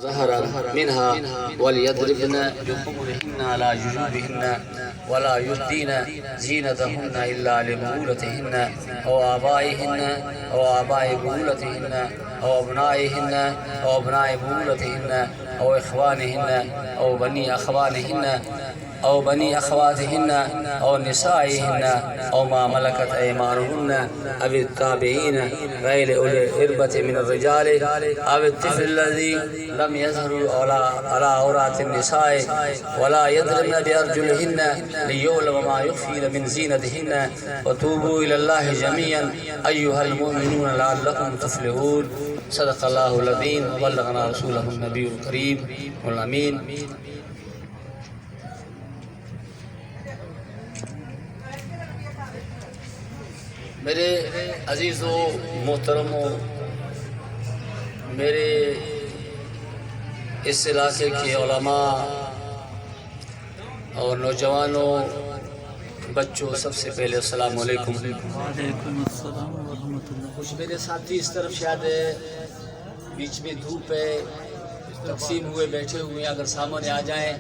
ظهر منها وليضربن بخمرهن على جيوبهن ولا يبدين زينتهن إلا لبعولتهن أو آبائهن أو آباء بعولتهن أو أبنائهن أو أبناء بعولتهن أو إخوانهن أو بني أخوانهن أو بني أخواتهن أو نسائهن أو ما ملكت أيمانهن أو التابعين غير أولي الإربة من الرجال أو الطفل الذي لم يظهر على عورات النساء ولا يضربن بأرجلهن ليعلم ما يخفين من زينتهن وتوبوا إلى الله جميعا أيها المؤمنون لعلكم تفلحون. صدق الله العظيم وبلغنا رسوله النبي الكريم والأمين. میرے عزیز و محترموں، میرے اس علاقے کے علماء اور نوجوانوں، بچوں، سب سے پہلے السلام علیکم۔ وعلیکم السلام ورحمۃ اللہ۔ کچھ میرے ساتھی اس طرف شاید بیچ میں دھوپ ہے، تقسیم ہوئے بیٹھے ہوئے، اگر سامنے آ جائیں،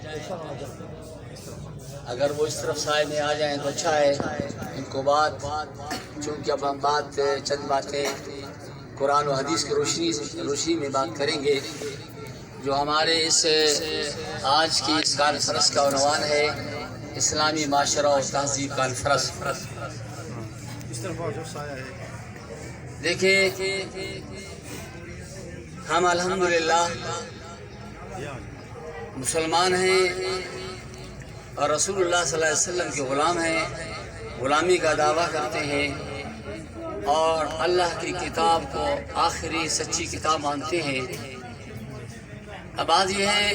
اگر وہ اس طرف سائے میں آ جائیں تو اچھا ہے۔ ان کو بات، چونکہ اب ہم چند باتیں قرآن و حدیث کی روشنی میں بات کریں گے، جو ہمارے اس آج کی اس کانفرنس کا عنوان ہے اسلامی معاشرہ اور تہذیب کانفرنس۔ دیکھیں، ہم الحمدللہ مسلمان ہیں اور رسول اللہ صلی اللہ علیہ وسلم کے غلام ہیں، غلامی کا دعویٰ کرتے ہیں اور اللہ کی کتاب کو آخری سچی کتاب مانتے ہیں۔ اب بات یہ ہے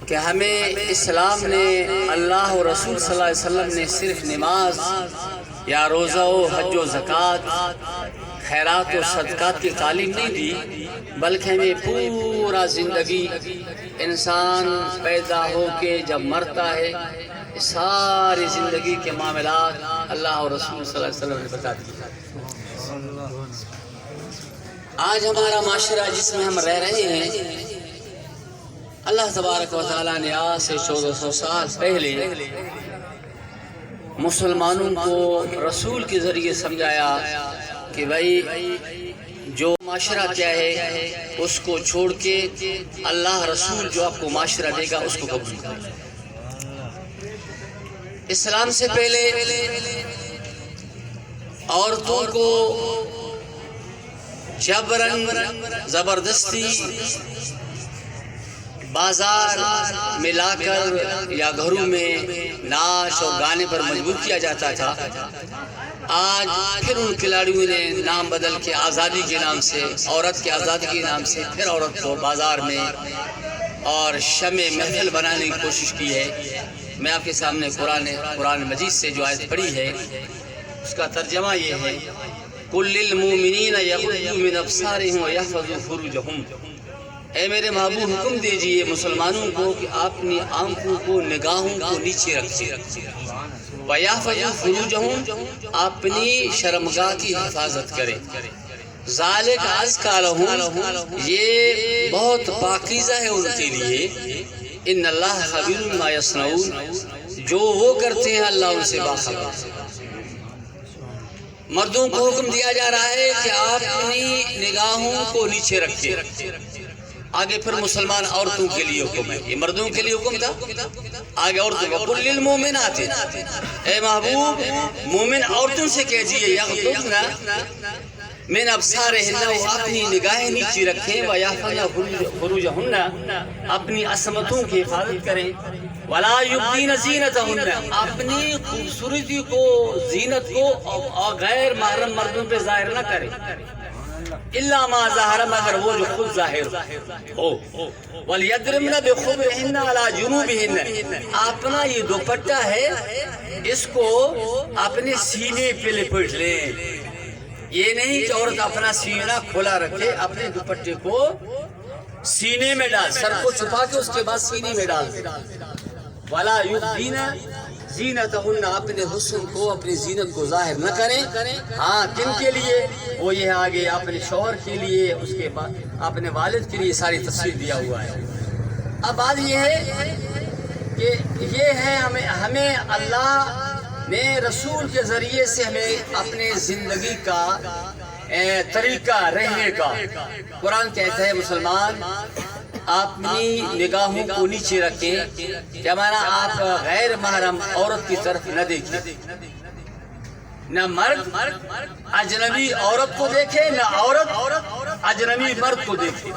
کہ ہمیں اسلام نے، اللہ و رسول صلی اللہ علیہ وسلم نے صرف نماز یا روزہ و حج و زکوٰۃ، خیرات و صدقات کی تعلیم نہیں دی، بلکہ ہمیں پورا زندگی انسان پیدا ہو کے جب مرتا ہے، ساری زندگی کے معاملات اللہ اور رسول صلی اللہ علیہ وسلم نے بتا دیے۔ آج ہمارا معاشرہ جس میں ہم رہ رہے ہیں، اللہ تبارک و تعالیٰ نے آج سے 1400 سال پہلے مسلمانوں کو رسول کے ذریعے سمجھایا کہ بھائی جو معاشرہ کیا ہے اس کو چھوڑ کے اللہ رسول جو آپ کو معاشرہ دے گا اس کو قبول کریں۔ اسلام سے پہلے عورتوں کو جبراً، زبردستی بازار میں لا کر یا گھروں میں ناچ اور گانے پر مجبور کیا جاتا تھا۔ آج پھر ان کھلاڑیوں نے نام بدل کے آزادی کے نام سے، عورت کی آزادی کے نام سے پھر عورت کو بازار میں اور شمع محفل بنانے کی کوشش کی ہے۔ میں آپ کے سامنے قرآن مجید سے جو آیت پڑھی ہے اس کا ترجمہ یہ ہے، قُلْ لِلْمُؤْمِنِينَ يَغُضُّوا مِنْ أَبْصَارِهِمْ وَيَحْفَظُوا فُرُوجَهُمْ۔ اے میرے محبوب، حکم دیجئے مسلمانوں کو کہ اپنی آنکھوں کو، نگاہوں کو نیچے رکھیں، وَيَحْفَظُوا فُرُوجَهُمْ، اپنی شرمگاہ کی حفاظت کریں۔ ذَلِكَ أَزْكَىٰ لَهُمْ، یہ بہت پاکیزہ ہے ان کے لیے۔ ان اللہ خبیر ما یصنعون، جو وہ کرتے ہیں اللہ ان سے باخبر ہے۔ مردوں کو حکم دیا جا رہا ہے کہ آپ اپنی نگاہوں کو نیچے رکھیں۔ آگے پھر مسلمان عورتوں کے لیے حکم ہے، یہ مردوں کے لیے حکم تھا، آگے عورتوں کو قُلْ لِلْمُؤْمِنَاتِ، اے محبوب مومن عورتوں سے کہجئے یغضضن من ابصارہن، وہ اپنی نگاہیں نیچے رکھیں، وَيَحْفَظْنَ فُرُوجَهُنَّ، اپنی عصمتوں کی حفاظت کریں، وَلَا يُبْدِينَ زِينَتَهُنَّ، اپنی خوبصورتی کو، زینت کو غیر محرم مردوں پہ ظاہر نہ کریں، اِلَّا مَا ظَهَرَ، مگر وہ جو خود ظاہر ہو، وَلْيَضْرِبْنَ بِخُمُرِهِنَّ عَلَى جُنُوبِهِنَّ، اپنا یہ دوپٹہ ہے اس کو اپنے سینے پہ لپٹ لیں۔ یہ نہیں کہ عورت اپنا سینہ کھلا رکھے، اپنے دوپٹے کو سینے میں ڈال، سر کو چھپا کے اس کے بعد سینے میں ڈال دے۔ وَلَا يُبْدِينَ زینتہن اپنے حسن کو اپنی زینت کو ظاہر نہ کریں. ہاں کن کے لیے؟ وہ یہ آگے اپنے شوہر کے لیے، اس کے بعد اپنے والد کے لیے ساری تفصیل دیا ہوا ہے. اب بات یہ ہے کہ یہ ہے ہمیں اللہ نے رسول کے ذریعے سے ہمیں اپنے زندگی کا طریقہ رہنے کا. قرآن کہتا ہے مسلمان اپنی نگاہوں کو نیچے رکھیں، کیا مانا آپ غیر محرم عورت کی طرف نہ دیکھیں، نہ مرد اجنبی عورت کو دیکھے، نہ عورت اجنبی مرد کو دیکھے.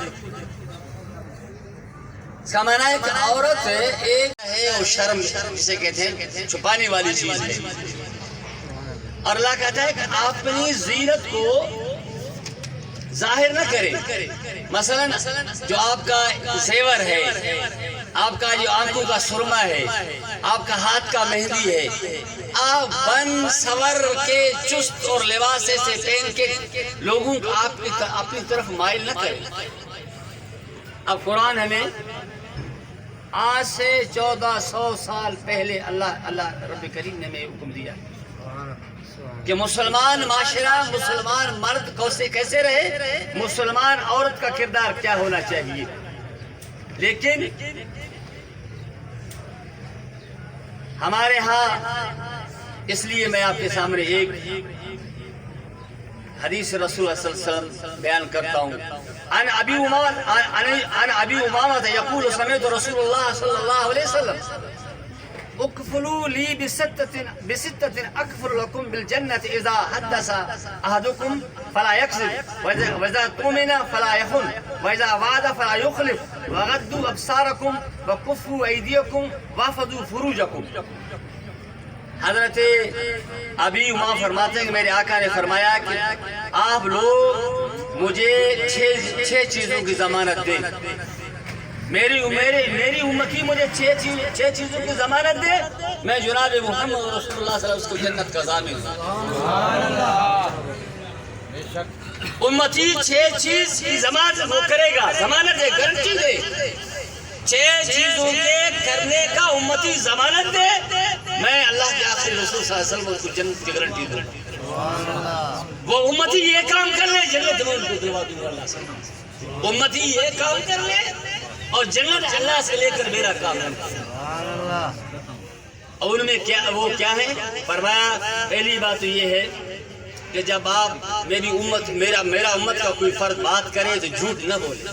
اس کا معنی ہے کہ عورت ایک ہے اور شرم جسے کہتے ہیں چھپانے والی چیز ہے، اور اللہ کہتا ہے کہ اپنی زینت کو ظاہر نہ کرے. مثلا جو آپ کا زیور ہے، آپ کا جو آنکھوں کا سرما ہے، آپ کا ہاتھ کا مہندی ہے، آپ بن سور کے چست اور لباس سے پہن کے لوگوں کو اپنی طرف مائل نہ کریں. اب قرآن ہمیں آج سے 1400 سال پہلے اللہ رب کریم نے ہمیں حکم دیا کہ مسلمان معاشرہ، مسلمان مرد کیسے رہے، مسلمان عورت کا کردار کیا ہونا چاہیے. لیکن ہمارے ہاں اس لیے میں آپ کے سامنے ایک حدیث رسول صلی اللہ علیہ وسلم بیان کرتا ہوں. عن ابی امامہ یقول سمعت رسول اللہ صلی اللہ علیہ وسلم اکفلوا لی بستة اکفر لکم بالجنة اذا حدث احدکم فلا یکذب واذا اؤتمن فلا یخن واذا وعد فلا یخلف وغضوا ابصارکم وکفوا ایدیکم واحفظوا فروجکم. حضرت ابی امامہ فرماتے ہیں کہ میرے آقا نے فرمایا کہ آپ لوگ مجھے 6 چیزوں کی ضمانت دیں. میری امتی مجھے 6 چیزوں کی ضمانت دے، میں جناب محمد رسول اللہ صلی اللہ علیہ وسلم اس کو جنت کا ضامن ہوں. امتی 6 چیز کی ضمانت وہ کرے گا، ضمانت دے، گارنٹی دے. 6 چیزوں کے کرنے کا امتی ضمانت دے، میں اللہ کے آخری رسول صلی اللہ علیہ وسلم کو جنت کی گارنٹی دوں. وہ امتی یہ کام کر لے، جنت میں ان کو دلوا دوں گا اللہ سے. امتی یہ کام کر لے اور جنت اللہ سے لے کر میرا کام ہے. اور ان میں وہ کیا ہے؟ فرمایا پہلی بات تو یہ ہے کہ جب آپ میرا امت کا کوئی فرد بات کرے تو جھوٹ نہ بولے،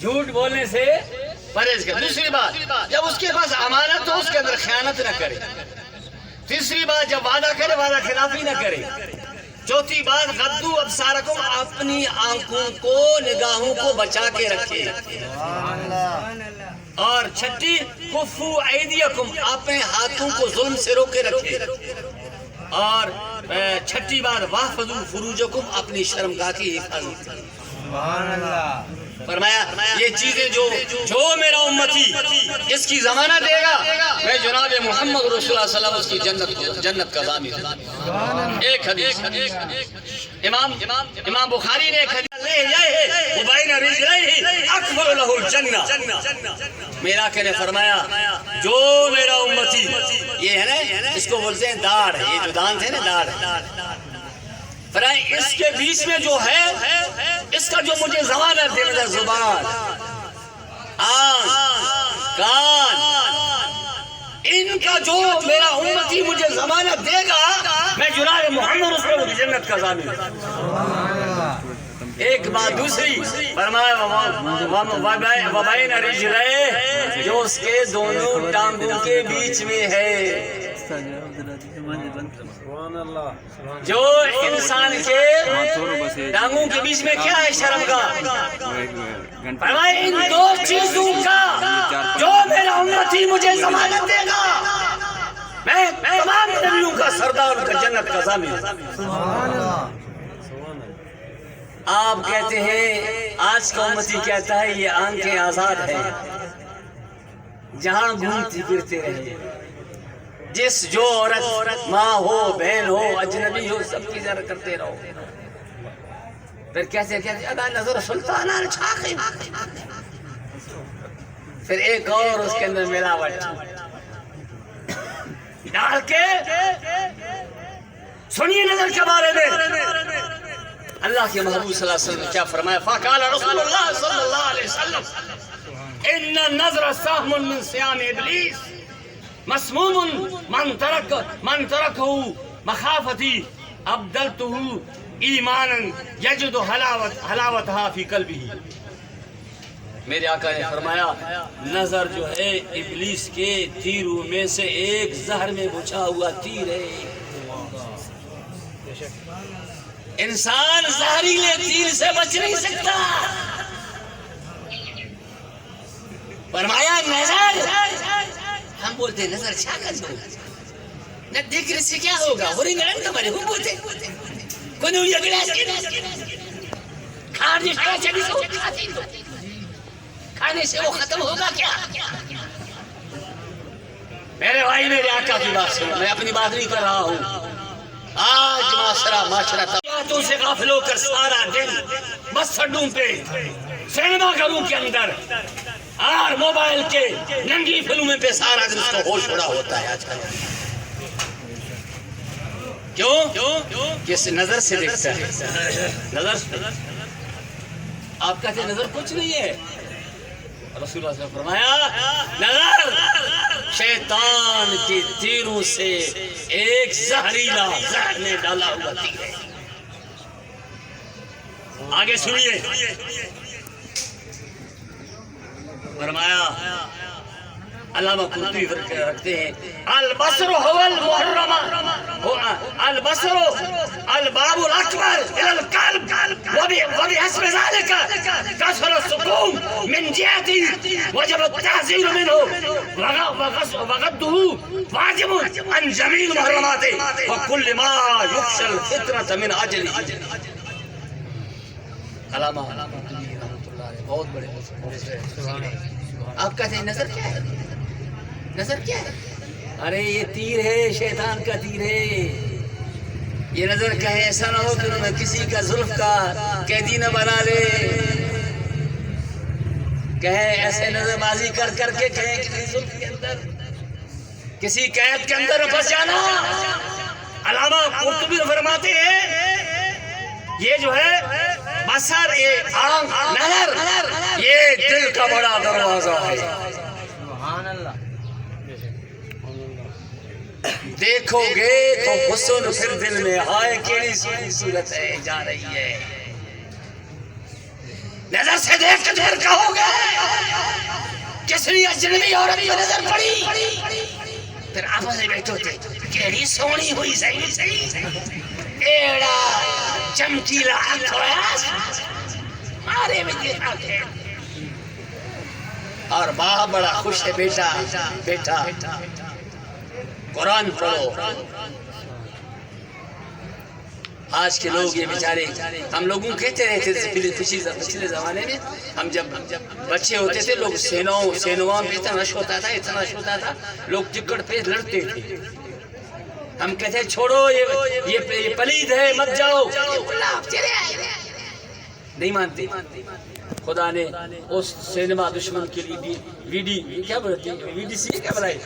جھوٹ بولنے سے پرہیز کرے. دوسری بات جب اس کے پاس امانت ہو اس کے اندر خیانت نہ کرے. تیسری بات جب وعدہ کرے وعدہ خلافی نہ کرے. چوتھی بات غضوا ابصارکم اپنی آنکھوں کو نگاہوں کو بچا کے رکھے. اور چھٹی کفوا ایدیکم اپنے ہاتھوں کو ظلم سے روکے رکھے. اور چھٹی بات واحفظوا فروجکم اپنی شرمگاہ کی حفاظت کرے. فرمایا یہ چیزیں جو میرا امتی اس کی ضمانت دے گا، میں جناب محمد رسول اللہ صلی اللہ علیہ وسلم اس کی جنت کا ضامن ہوں. ایک حدیث امام بخاری نے ایک حدیث ہے وبین رجلیہ اکبر لہ الجنہ. میرا کہ نے فرمایا جو میرا امتی، یہ ہے نا اس کو بولتے ہیں داڑھ، یہ جو دانت ہے نا داڑھ، فرمایا اس کے بیچ میں جو ہے اس کا جو مجھے ضمانت دے گا، زبان، آنکھ، کان، ان کا جو میرا امتی مجھے ضمانت دے گا، میں جناب محمد رسول اللہ کی جنت کا ضامن ہوں. ایک بات دوسری فرمایا وبین رجلیہ جو اس کے دونوں ٹانگوں کے بیچ میں ہے. جو انسان کے ٹانگوں کے بیچ میں کیا ہے؟ شرمگاہ. فرمایا ان 2 چیزوں کا جو میرا امتی مجھے ضمانت دے گا، میں تمام نبیوں کا سردار ان کا جنت کا ضامن ہوں. آپ کہتے ہیں آج کا امتی کہتا ہے یہ آنکھیں آزاد ہیں، جہاں گھومتی پھرتے رہے. جس جو عورت ماں ہو، بہن ہو، اجنبی ہو، سب کی زیارت کرتے رہو. پھر کہتے ادا نظر سلطان چھاقی. پھر ایک اور اس کے اندر ملاوٹ. ڈال کے سنیے نظر کے بارے میں اللہ کے محبوب صلی اللہ علیہ وسلم نے کیا فرمایا. فقال رسول اللہ صلی اللہ علیہ وسلم ان النظر سهم من سهام ابلیس مسموم من ترکه مخافتی ابدلته ایمانا یجد حلاوتها فی قلبه. میرے آقا نے فرمایا نظر جو ہے ابلیس کے تیروں میں سے ایک زہر میں بچھا ہوا تیر ہے. انسان زہریلے تیر سے بچ نہیں سکتا. فرمایا نظر، ہم بولتے نظر چھا کر دو نہ دیکھنے سے کیا ہوگا. ہوری نرن کمارے ہم بولتے کنو یہ گلاس کے کھانے سے چلی سو کھانے سے وہ ختم ہوگا کیا. میرے بھائی میرے آقا کی بات سنو، میں اپنی بات نہیں کر رہا ہوں. آج معاشرہ باتوں سے غافل ہو کر سارا دن بس اڈوں پہ سینما گھروں کے اندر اور موبائل کے ننگی فلموں پہ سارا دن اس کو ہوش اڑا ہوتا ہے. آج کل کیوں کس نظر سے دیکھتا ہے. نظر آپ کہتے ہیں نظر کچھ نہیں ہے. رسول اللہ صلی اللہ علیہ وسلم فرمایا نظر شیطان کے تیروں سے ایک زہریلا زہر میں ڈالا ہوا تیر ہے. آگے سنیے فرمایا علامہ قرطبی رکھتے ہیں البصر هو المحرم البصر الباب الاكبر الى القلب وبحسب ذلك كسر السقوم من جهته وجب التحذير منه وغضه واجب عن جميع المحرمات وكل ما يخشى الفطرة من اجله. علامہ قرطبی رحمۃ اللہ علیہ بہت بڑے مفسر ہیں. آپ کہتے ہیں نظر کیا ہے؟ نظر کیا ہے؟ ارے یہ تیر ہے، شیطان کا تیر ہے. یہ نظر کہیں ایسا نہ ہو کہ میں کسی کا زلف کا قیدی نہ بنا لے. کہیں ایسے نظر بازی کر کر کے کہیں کسی زلف کے اندر کسی قید کے اندر پھنس جانا. علامہ قرطبی فرماتے ہیں یہ جو ہے بصر یہ آنکھ نظر یہ دل کا بڑا دروازہ ہے. سبحان اللہ. دیکھو گے تو حسن پھر دل میں آئے کیڑی سونی صورت ہے جا رہی ہے. نظر سے دیکھ کے دیر کہو گے کسی اجنبی عورت کو نظر پڑی پھر آپس میں بیٹھو تھے کیڑی سونی ہوئی صحیح ایڑا چمکیلا ہاتھ ہویا مارے میں دیکھا تھے. اور باپ بڑا خوش ہے بیٹا قرآن پڑھو. آج کے لوگ یہ بیچارے ہم لوگوں کہتے رہتے تھے پچھلے زمانے میں ہم جب بچے ہوتے تھے لوگ سینوان پہ اتنا رش ہوتا تھا لوگ ٹکٹ پہ لڑتے تھے. ہم کہتے چھوڑو یہ پلید ہے مت جاؤ. نہیں مانتے. خدا نے اس سینما دشمن کے لیے وی ڈی سی ہے کیا بنائی.